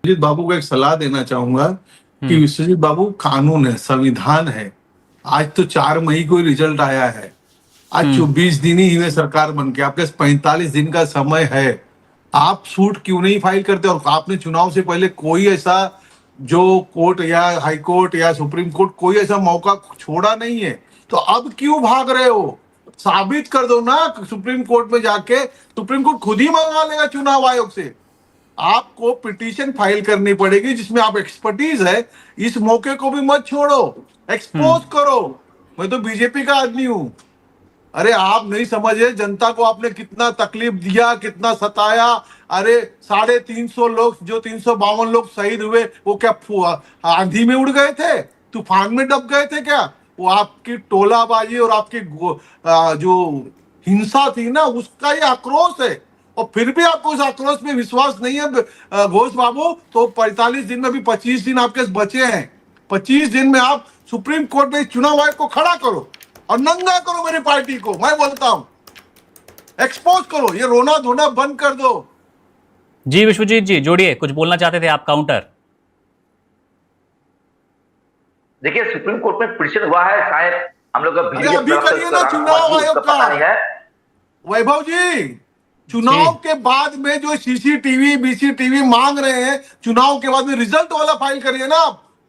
विश्वजीत बाबू को एक सलाह देना चाहूंगा कि विश्वजीत बाबू, कानून है, संविधान है। आज तो 4 मई को ही रिजल्ट आया है। आज 24 दिन ही हुए सरकार बन के, आपके 45 दिन का समय है। आप सूट क्यों नहीं फाइल करते? और आपने चुनाव से पहले कोई ऐसा जो कोर्ट या हाई कोर्ट या सुप्रीम कोर्ट कोई ऐसा मौका छोड़ा नहीं है, तो अब क्यों भाग रहे हो? साबित कर दो ना सुप्रीम कोर्ट में जाके। सुप्रीम कोर्ट खुद ही मंगा लेगा चुनाव आयोग से। आपको पिटीशन फाइल करनी पड़ेगी जिसमें आप एक्सपर्टीज है। इस मौके को भी मत छोड़ो, एक्सपोज करो। मैं तो बीजेपी का आदमी हूं। अरे आप नहीं समझे, जनता को आपने कितना तकलीफ दिया, कितना सताया। अरे 350 लोग, जो 352 लोग शहीद हुए, वो क्या आंधी में उड़ गए थे? तूफान में डब गए थे क्या? वो आपकी टोलाबाजी और आपकी जो हिंसा थी ना, उसका ये आक्रोश है। और फिर भी आपको उस आक्रोश में विश्वास नहीं है घोष बाबू, तो 45 दिन में भी 25 दिन आपके बचे हैं। 25 दिन में आप सुप्रीम कोर्ट में चुनाव आयोग को खड़ा करो और नंगा करो मेरी पार्टी को। मैं बोलता हूं, एक्सपोज करो, ये रोना धोना बंद कर दो। जी विश्वजीत जी, जोड़िए, कुछ बोलना चाहते थे आप, काउंटर। देखिए, सुप्रीम कोर्ट में पिटीशन हुआ है, शायद हम लोग अभी करिए ना चुनाव आयोग का। वैभव जी, चुनाव के बाद में जो सीसीटीवी बीसीटीवी मांग रहे हैं, चुनाव के बाद में रिजल्ट वाला फाइल करिए ना।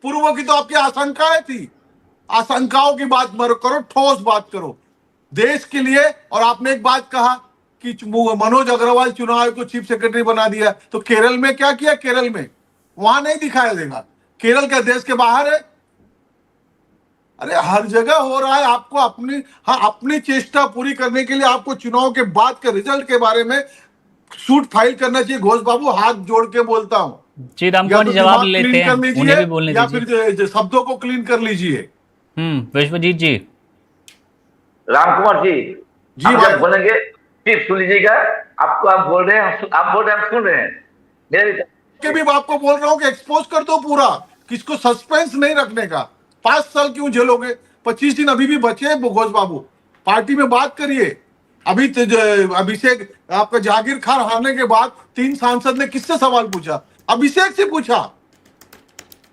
पूर्व की तो आपकी आशंकाएं थी, आशंकाओं की बात करो, ठोस बात करो देश के लिए। और आपने एक बात कहा कि मनोज अग्रवाल चुनाव आयोग को चीफ सेक्रेटरी बना दिया, तो केरल में क्या किया? केरल में वहां नहीं दिखाया देगा। केरल क्या देश के बाहर है? अरे हर जगह हो रहा है। आपको अपनी चेष्टा पूरी करने के लिए आपको चुनाव के बाद के रिजल्ट के बारे में सूट फाइल करना चाहिए। घोष बाबू, हाथ जोड़ के बोलता हूं, जी रामकुमार जी जवाब लेते हैं, उन्हें भी बोलने या फिर शब्दों को क्लीन कर लीजिए। विश्वजीत जी। रामकुमार जी जब बोलेंगे फिर सुन लीजिएगा। आपको आप बोल रहे हैं, आप बोल रहे हैं, हम सुन रहे हैं। मेरे के भी आपको बोल रहा हूं कि एक्सपोज कर दो पूरा, किसको सस्पेंस नहीं रखने का। 5 साल क्यों झेलोगे? 25 दिन अभी भी बचे हैं घोष बाबू। पार्टी में बात करिए। अभी अभिषेक, आपका जागीर खान हारने के बाद 3 सांसद ने किससे सवाल पूछा? अभिषेक से पूछा।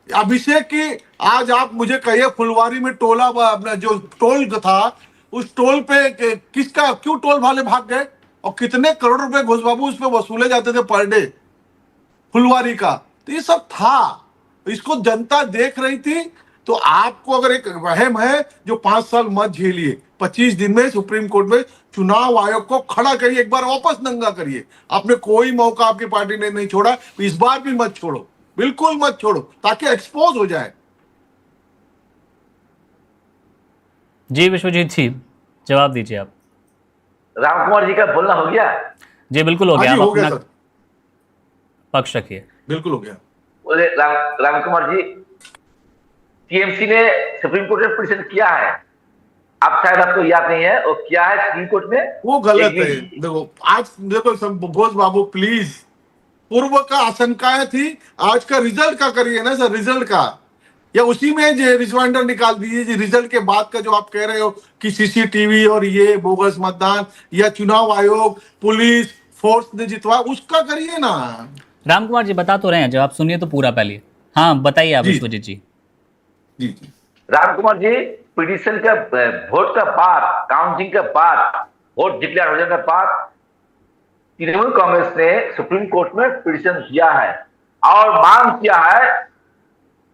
अभिषेक की आज आप मुझे कहिए, फुलवारी में टोला, अपना जो टोल था, उस टोल पे किसका, क्यों टोल वाले भाग गए? और कितने करोड़ रुपए घोष बाबू उस पे वसूले जाते थे पर डे फुलवारी का? तो ये सब था, इसको जनता देख रही थी। तो आपको अगर एक वहम है, जो 5 साल मत झेलिए। 25 दिन में सुप्रीम कोर्ट में चुनाव आयोग को खड़ा करिए, एक बार वापस नंगा करिए। आपने कोई मौका आपकी पार्टी ने नहीं छोड़ा, इस बार भी मत छोड़ो, बिल्कुल मत छोड़ो, ताकि एक्सपोज हो जाए। जी विश्वजीत जी, जवाब दीजिए आप। रामकुमार जी का बोलना हो गया? जी बिल्कुल हो गया। आप अपना सर, पक्ष रखिए। बिल्कुल हो गया। बोले रामकुमार जी, टीएमसी ने सुप्रीम कोर्ट में पिटीशन किया है। आप शायद आपको याद नहीं है, वो किया है सुप्रीम कोर्ट में। वो गलत है। देखो आज, देखो घोष बाबू प्लीज, पूर्व का आशंकाएं थी, आज का रिजल्ट का करिए ना सर। रिजल्ट का, या उसी में रिजवाइंडर निकाल दीजिए। रिजल्ट के बाद का जो आप कह रहे हो कि सीसीटीवी और ये बोगस मतदान, या चुनाव आयोग पुलिस फोर्स ने जितवा, उसका करिए ना। रामकुमार जी बता तो रहे हैं, जवाब सुनिए तो पूरा पहले। हाँ बताइए आप विश्वजीत जी। जी रामकुमार जी, पिटीशन का वोट का बाद, काउंटिंग के बाद, वोट डिक्लेयर हो जाने के बाद तृणमूल कांग्रेस ने सुप्रीम कोर्ट में पिटीशन किया है और मांग किया है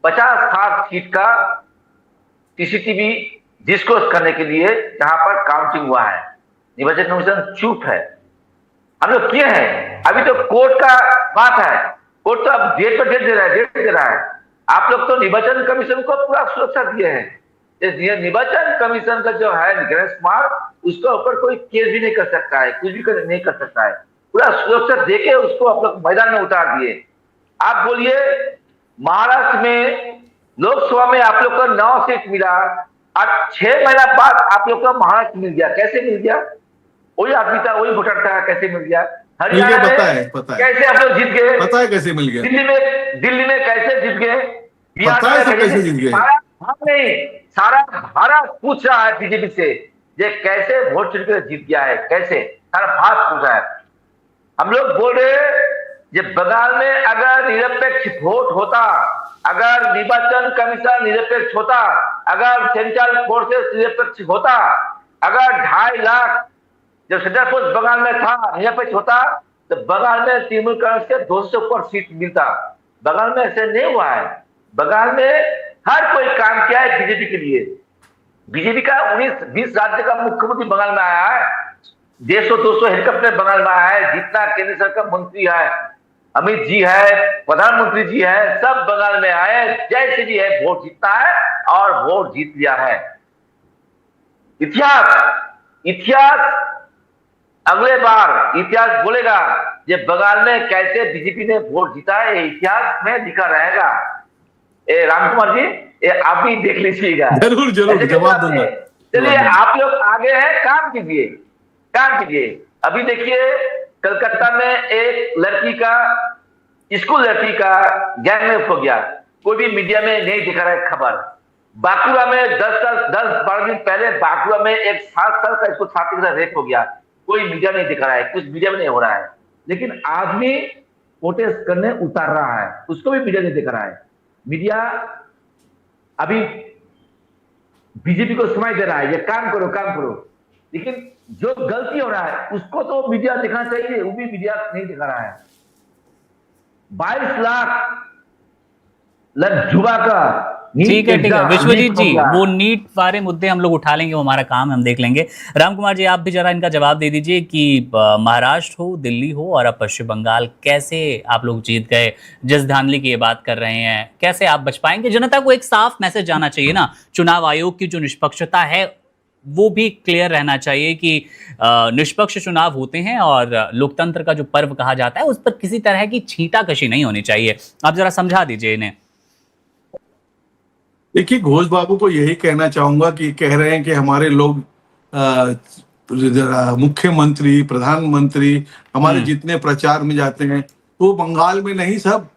50-60 सीट का सीसीटीवी डिस्क्लोज करने के लिए, जहां पर काउंटिंग हुआ है। निर्वाचन कमीशन चुप है। हम लोग किए हैं, अभी तो कोर्ट का बात है। कोर्ट तो अब डेट पर डेट दे रहा है। आप लोग तो निर्वाचन कमीशन को पूरा सुरक्षा दिए हैं। निर्वाचन कमीशन का जो है गणेश कुमार, उसके ऊपर कोई केस भी नहीं कर सकता है, कुछ भी नहीं कर सकता है। पूरा सुरक्षा देके उसको आप लोग मैदान में उतार दिए। आप बोलिए, महाराष्ट्र में लोकसभा में आप लोग को 9 सीट मिला और 6 महीना बाद आप लोग को महाराष्ट्र मिल गया। कैसे मिल गया? वही आदमी था, वही वोटर था, कैसे मिल गया? हरियाणा में कैसे आप लोग जीत गए? पता है कैसे मिल गया? दिल्ली में कैसे जीत गए? बिहार में कैसे जीत गए? नहीं, सारा भारत पूछ रहा है बीजेपी से, ये कैसे वोट चुन कर जीत गया है, कैसे? सारा भारत पूछ रहा है। हम लोग बोल रहे जब बंगाल में अगर निरपेक्ष वोट होता, अगर निर्वाचन कमीशन निरपेक्ष होता, अगर सेंट्रल फोर्सेस निरपेक्ष होता, अगर 2.5 लाख जब सेंट्रल फोर्स बंगाल में था निरपेक्ष होता, तो बंगाल में तृणमूल कांग्रेस के 200 से ऊपर सीट मिलता। बंगाल में ऐसे नहीं हुआ है। बंगाल में हर कोई काम किया है बीजेपी के लिए। बीजेपी का 19-20 राज्य का मुख्यमंत्री बंगाल में आया है, 150-200 हेलीकॉप्टर बंगाल में आया है, जितना केंद्र सरकार मंत्री है, अमित जी है, प्रधानमंत्री जी है, सब बंगाल में आए, जैसे भी है वोट जीतता है और वोट जीत लिया है। इतिहास अगले बार इतिहास बोलेगा ये बंगाल में कैसे बीजेपी ने वोट जीता है, ये इतिहास में लिखा रहेगा। राम कुमार जी, ये आप भी देख लीजिएगा। जरूर जरूर जवाब दूंगा। चलिए, आप लोग आगे हैं, काम कीजिए, काम कीजिए। अभी देखिए, कलकत्ता में एक लड़की का, स्कूल लड़की का गैंगरेप हो गया, कोई भी मीडिया में नहीं दिखा रहा है खबर। बांकुड़ा में 10-12 दिन पहले बांकुड़ा में एक 7 साल का स्कूल छात्र का रेप हो गया, कोई मीडिया नहीं दिखा रहा है, कुछ मीडिया में नहीं हो रहा है, लेकिन आदमी प्रोटेस्ट करने उतार रहा है, उसको भी मीडिया नहीं दिखा रहा है। मीडिया अभी बीजेपी को सुनाई दे रहा है, ये काम करो काम करो, लेकिन जो गलती हो रहा है उसको तो मीडिया दिखाना चाहिए, वो भी मीडिया नहीं दिखा रहा है। 22 लाख युवा का ठीक है विश्वजीत जी, वो नीट वाले मुद्दे हम लोग उठा लेंगे, वो हमारा काम है, हम देख लेंगे। राम कुमार जी, आप भी जरा इनका जवाब दे दीजिए कि महाराष्ट्र हो, दिल्ली हो और अब पश्चिम बंगाल, कैसे आप लोग जीत गए? जिस धांधली की ये बात कर रहे हैं, कैसे आप बच पाएंगे? जनता को एक साफ मैसेज जाना चाहिए ना, चुनाव आयोग की जो निष्पक्षता है वो भी क्लियर रहना चाहिए कि निष्पक्ष चुनाव होते हैं और लोकतंत्र का जो पर्व कहा जाता है उस पर किसी तरह की छींटाकशी नहीं होनी चाहिए। आप जरा समझा दीजिए इन्हें। देखिए, घोष बाबू को यही कहना चाहूंगा कि कह रहे हैं कि हमारे लोग मुख्यमंत्री, प्रधानमंत्री हमारे जितने प्रचार में जाते हैं तो बंगाल में नहीं, सब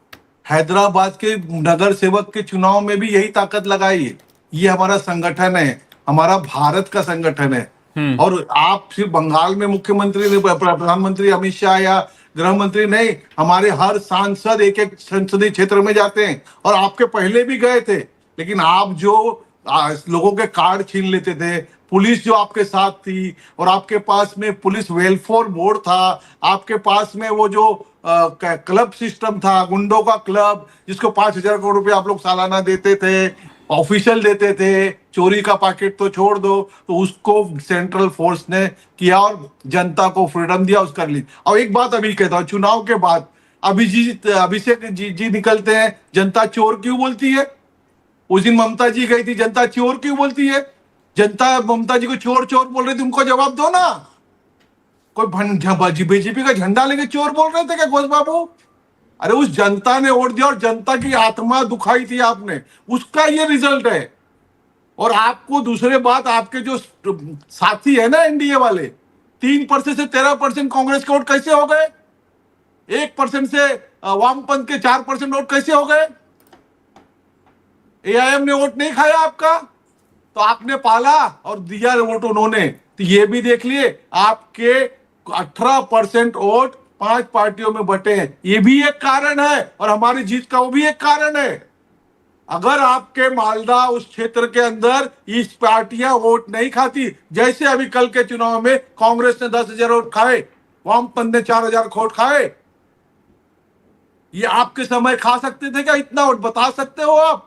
हैदराबाद के नगर सेवक के चुनाव में भी यही ताकत लगाई है। ये हमारा संगठन है, हमारा भारत का संगठन है। और आप सिर्फ बंगाल में मुख्यमंत्री, प्रधानमंत्री अमित शाह या गृह मंत्री नहीं, हमारे हर सांसद एक एक संसदीय क्षेत्र में जाते हैं, और आपके पहले भी गए थे, लेकिन आप जो लोगों के कार्ड छीन लेते थे, पुलिस जो आपके साथ थी, और आपके पास में पुलिस वेलफेयर बोर्ड था, आपके पास में वो जो क्लब सिस्टम था, गुंडों का क्लब, जिसको 5,000 करोड़ रुपए आप लोग सालाना देते थे, ऑफिशियल देते थे, चोरी का पैकेट तो छोड़ दो, तो उसको सेंट्रल फोर्स ने किया और जनता को फ्रीडम दिया, उसका ली। और एक बात अभी कहता हूँ, चुनाव के बाद अभिषेक जी निकलते हैं, जनता चोर क्यों बोलती है? उस दिन ममता जी गई थी, जनता चोर क्यों बोलती है? जनता ममता जी को चोर चोर बोल रही थी, उनको जवाब दो ना। कोई बीजेपी का झंडा लेके चोर बोल रहे थे क्या घोष बाबू? अरे उस जनता ने वोट दिया और जनता की आत्मा दुखाई थी आपने, उसका ये रिजल्ट है। और आपको दूसरे बात, आपके जो साथी है ना एनडीए वाले, 3% से 13% कांग्रेस के वोट कैसे हो गए? 1% से वामपंथ के 4% वोट कैसे हो गए? एआईएम ने वोट नहीं खाया आपका, तो आपने पाला और दिया वोट उन्होंने। तो ये भी देख लिए, आपके 18% वोट 5 पार्टियों में बटे हैं, ये भी एक कारण है, और हमारी जीत का वो भी एक कारण है। अगर आपके मालदा उस क्षेत्र के अंदर इस पार्टियां वोट नहीं खाती, जैसे अभी कल के चुनाव में कांग्रेस ने 10,000 वोट खाए, वामपंथ ने 4,000 वोट खाए, ये आपके समय खा सकते थे क्या इतना वोट? बता सकते हो आप?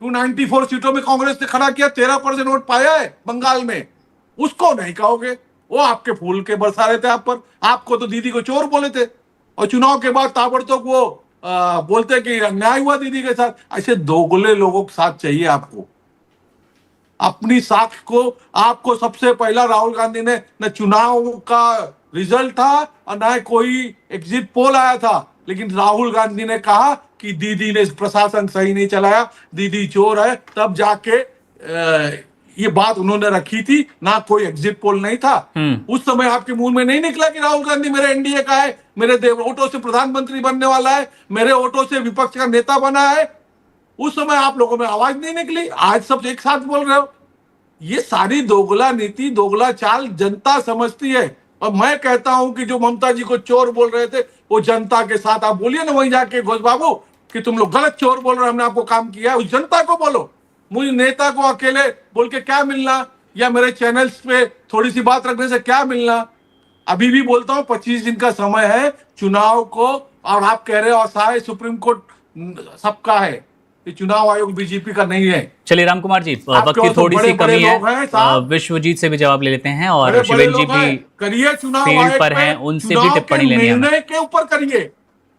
294 सीटों में कांग्रेस ने खड़ा किया, 13% वोट पाया है बंगाल में, उसको नहीं कहोगे? वो आपके फूल के बरसा रहे थे आप पर। आपको तो दीदी को चोर बोले थे, और चुनाव के बाद ताबड़तोड़ वो बोलते कि अन्याय हुआ दीदी के साथ। ऐसे दोगले लोगों के साथ चाहिए आपको। अपनी साख को, आपको सबसे पहला राहुल गांधी ने न चुनाव का रिजल्ट था और न कोई एग्जिट पोल आया था, लेकिन राहुल गांधी ने कहा कि दीदी ने प्रशासन सही नहीं चलाया, दीदी चोर है, तब जाके ये बात उन्होंने रखी थी, ना कोई एग्जिट पोल नहीं था। उस समय आपके मुंह में नहीं निकला कि राहुल गांधी मेरे एनडीए का है, मेरे वोटों से प्रधानमंत्री बनने वाला है, मेरे वोटों से विपक्ष का नेता बना है। उस समय आप लोगों में आवाज नहीं निकली, आज सब एक साथ बोल रहे हो। ये सारी दोगला नीति, दोगला चाल जनता समझती है। और मैं कहता हूं कि जो ममता जी को चोर बोल रहे थे वो जनता के साथ आप बोलिए ना वहीं जाके घोष बाबू कि तुम लोग गलत चोर बोल रहे हो, हमने आपको काम किया है, उस जनता को बोलो। मुझे नेता को अकेले बोल के क्या मिलना, या मेरे चैनल्स पे थोड़ी सी बात रखने से क्या मिलना। अभी भी बोलता हूं 25 दिन का समय है चुनाव को, और आप कह रहे हो असहाय सुप्रीम कोर्ट सबका है, ये चुनाव आयोग बीजेपी का नहीं है। चलिए राम कुमार जी, वक्त की थोड़ी सी कमी है, विश्वजीत से भी जवाब ले लेते हैं और शिवेन जी भी करिए चुनाव फील्ड पर हैं, उनसे भी टिप्पणी लेनी है। निर्णय के ऊपर करिए,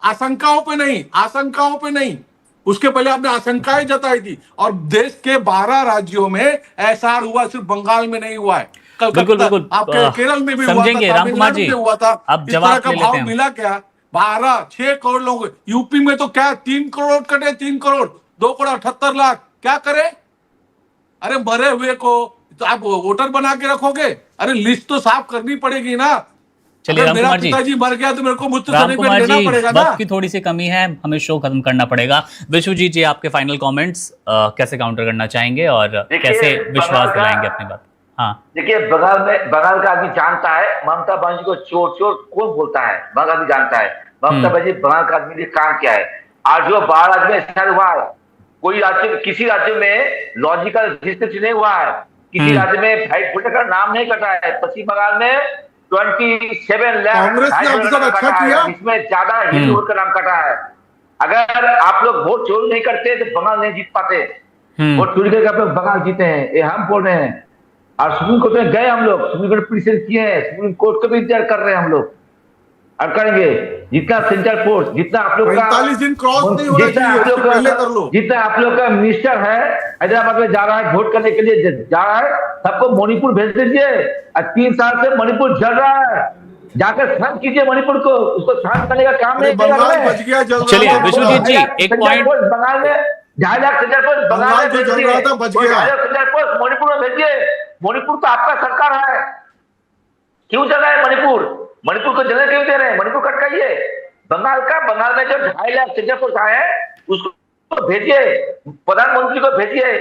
आशंकाओं पे नहीं, आशंकाओं पे नहीं। उसके पहले आपने आशंकाएं जताई थी, और देश के 12 राज्यों में एसआर हुआ, सिर्फ बंगाल में नहीं हुआ है। बिल्कुल बिल्कुल, आपके केरल में भी समझेंगे राम कुमार जी, हुआ था। अब जवाब ले लेते हैं। मिला क्या? 6 करोड़ लोग यूपी में, तो क्या 3 करोड़ कटे, 3 करोड़ 2 करोड़ 78 लाख, क्या करे? अरे मरे हुए को तो आप वोटर बना के रखोगे? अरे लिस्ट तो साफ करनी पड़ेगी ना। चलिए राम कुमार जी, पिताजी मर गया तो मेरे को मुझसे राम कुमार जी, पड़ेगा ना। वक्त की थोड़ी सी कमी है, हमें शो खत्म करना पड़ेगा। विश्वजीत जी, आपके फाइनल कमेंट्स कैसे काउंटर करना चाहेंगे और कैसे विश्वास दिलाएंगे अपनी बात? हाँ देखिए, बंगाल का आदमी जानता है ममता बनर्जी को चोर चोर कौन बोलता है। बंगाल आदमी जानता है ममता बनर्जी बंगाल का आदमी काम क्या है। आज जो 12 राज्य में ऐसा हुआ, कोई राज्य, किसी राज्य में लॉजिकल रजिस्ट्रेशन नहीं हुआ है, किसी राज्य में फाइट वोटर का नाम नहीं कटा है। पश्चिम बंगाल में 27 लाख अच्छा किया, इसमें ज्यादा हिंदू वोट का नाम कटा है। अगर आप लोग वोट चोरी नहीं करते तो बंगाल नहीं जीत पाते। वोट चोरी करके आप लोग बंगाल जीते हैं, ये हम बोल रहे हैं। और सुप्रीम कोर्ट में गए हम लोग, सुप्रीम कोर्ट पिटीशन किए हैं, सुप्रीम कोर्ट को भी इंतजार कर रहे हैं हम लोग, और करेंगे। जितना सेंट्रल फोर्स, जितना आप लोग का 45 दिन क्रॉस नहीं होना चाहिए, उससे पहले कर लो। जितना आप लोग का मिनिस्टर है हैदराबाद में जा रहा है, वोट करने के लिए जा रहा है, सबको मणिपुर भेज दीजिए। 3 साल से मणिपुर जल रहा है, जाकर शांत कीजिए मणिपुर को, उसको शांत करने का काम नहीं कर रहे हैं। चलिए विश्वजीत जी, एक पॉइंट, बंगाल में 2.5 लाख सेंट्रल फोर्स बंगाल में जो चल रहा था बच गया, सेंट्रल फोर्स मणिपुर में भेजिए। मणिपुर तो आपका सरकार है, क्यों जल रहा है मणिपुर? मणिपुर को जगह क्यों दे रहे हैं? मणिपुर कटकाइए। बंगाल में जो 2.5 लाख सेंट्रल फोर्स आए हैं उसको भेजिए, प्रधानमंत्री को भेजिए,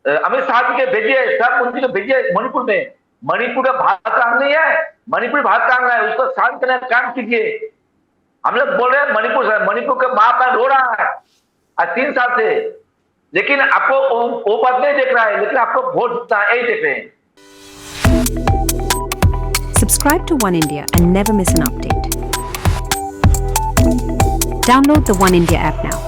अमित शाह जी के भेजिए, सब मंत्री को भेजिए मणिपुर में। मणिपुर का भारत का अंग नहीं है, मणिपुर भारत का अंग है, उसको शांत करने का काम कीजिए। हम लोग बोल रहे हैं मणिपुर का माँ बाप रो रहा है आज 3 साल से, लेकिन आपको वो बात नहीं देख रहा है, लेकिन आपको वोट जितना यही देख रहे हैं। Subscribe to One India and never miss an update. Download the One India app now.